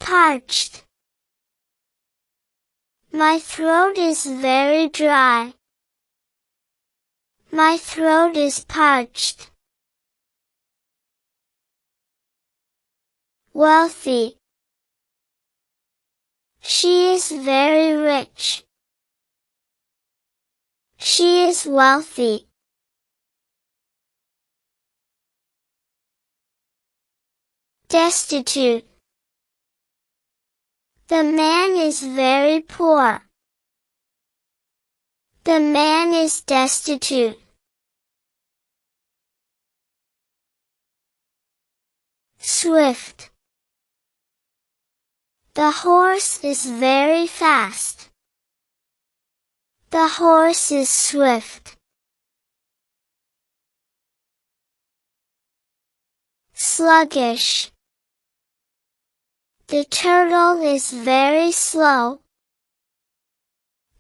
parched. My throat is very dry. My throat is parched. Wealthy. She is very rich. She is wealthy. Destitute. The man is very poor. The man is destitute. Swift. The horse is very fast. The horse is swift. Sluggish. The turtle is very slow.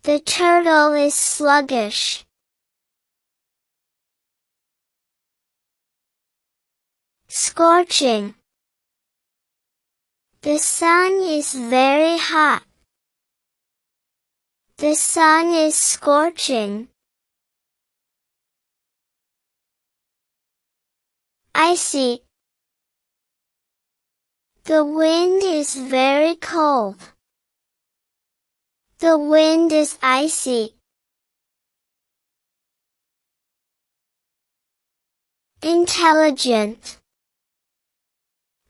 The turtle is sluggish. Scorching. The sun is very hot. The sun is scorching. Icy. The wind is very cold. The wind is icy. Intelligent.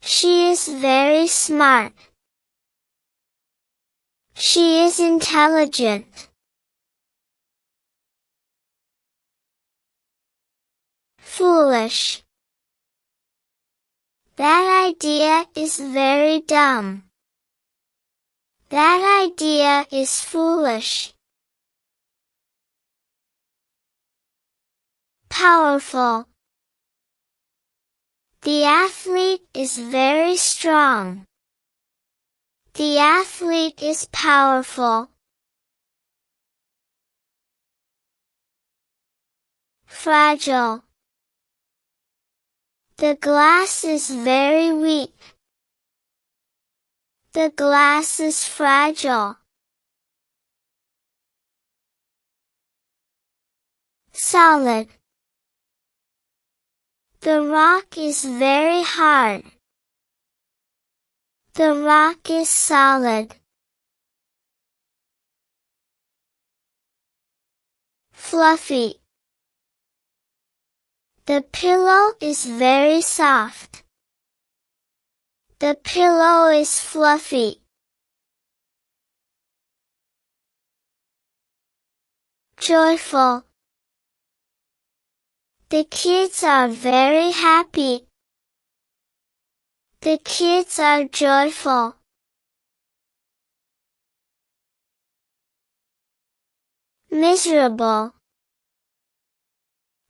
She is very smart. She is intelligent. Foolish. That idea is very dumb. That idea is foolish. Powerful. The athlete is very strong. The athlete is powerful. Fragile. The glass is very weak. The glass is fragile. Solid. The rock is very hard. The rock is solid. Fluffy. The pillow is very soft. The pillow is fluffy. Joyful. The kids are very happy. The kids are joyful. Miserable.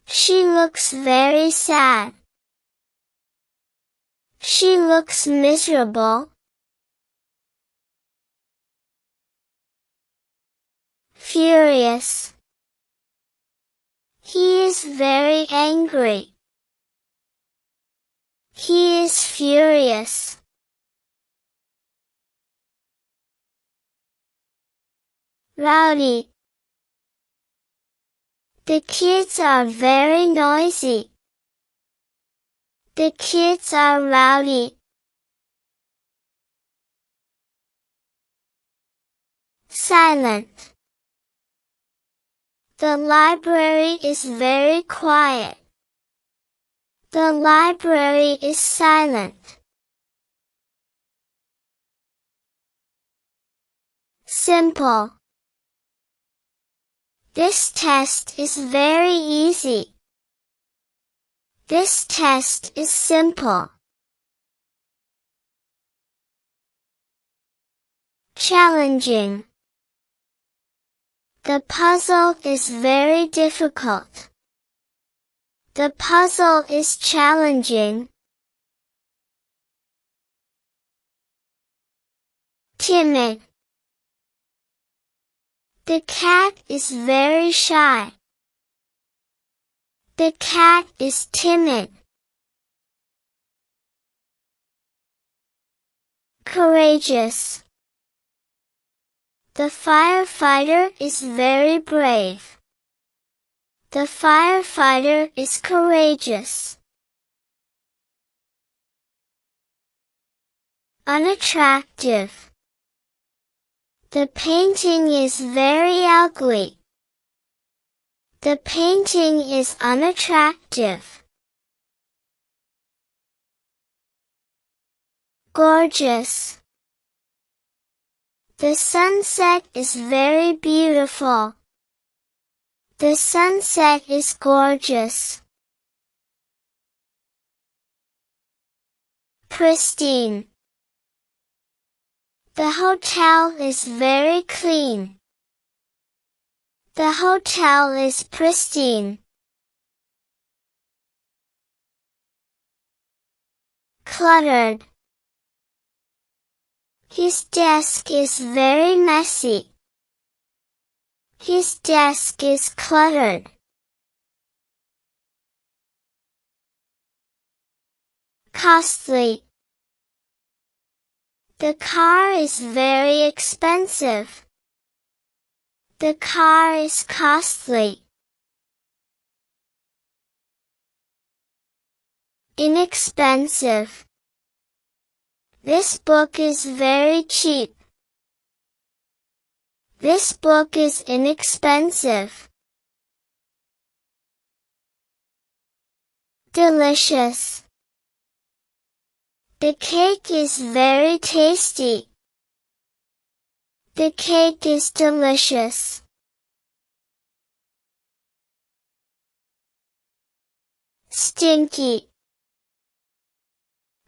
She looks very sad. She looks miserable. Furious. He is very angry. He is furious. Rowdy. The kids are very noisy. The kids are rowdy. Silent. The library is very quiet. The library is silent. Simple. This test is very easy. This test is simple. Challenging. The puzzle is very difficult. The puzzle is challenging. Timid. The cat is very shy. The cat is timid. Courageous. The firefighter is very brave. The firefighter is courageous. Unattractive. The painting is very ugly. The painting is unattractive. Gorgeous. The sunset is very beautiful. The sunset is gorgeous. Pristine. The hotel is very clean. The hotel is pristine. Cluttered. His desk is very messy. His desk is cluttered. Costly. The car is very expensive. The car is costly. Inexpensive. This book is very cheap. This book is inexpensive. Delicious. The cake is very tasty. The cake is delicious. Stinky.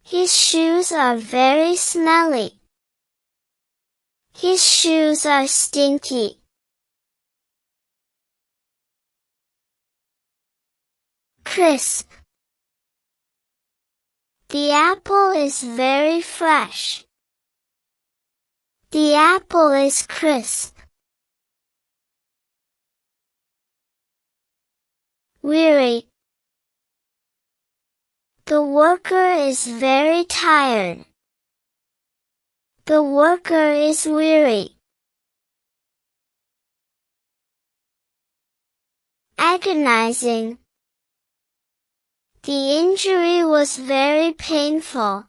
His shoes are very smelly. His shoes are stinky. Crisp. The apple is very fresh. The apple is crisp. Weary. The worker is very tired. The worker is weary. Agonizing. The injury was very painful.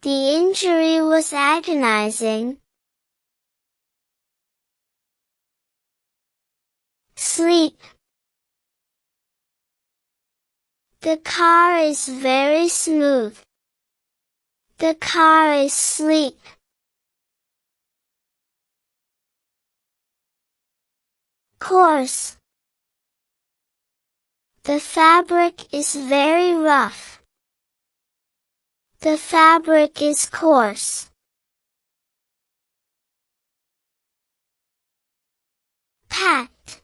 The injury was agonizing. Sleep. The car is very smooth. The car is sleek. Coarse. The fabric is very rough. The fabric is coarse. Packed.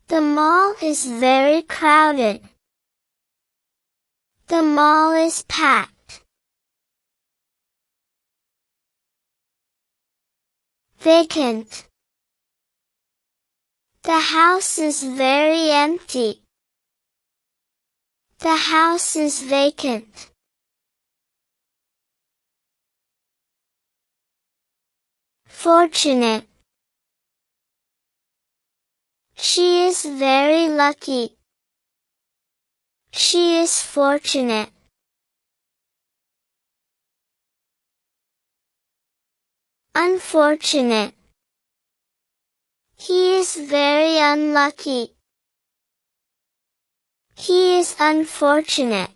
The mall is very crowded. The mall is packed. Vacant. The house is very empty. The house is vacant. Fortunate. She is very lucky. She is fortunate. Unfortunate. He is very unlucky. He is unfortunate.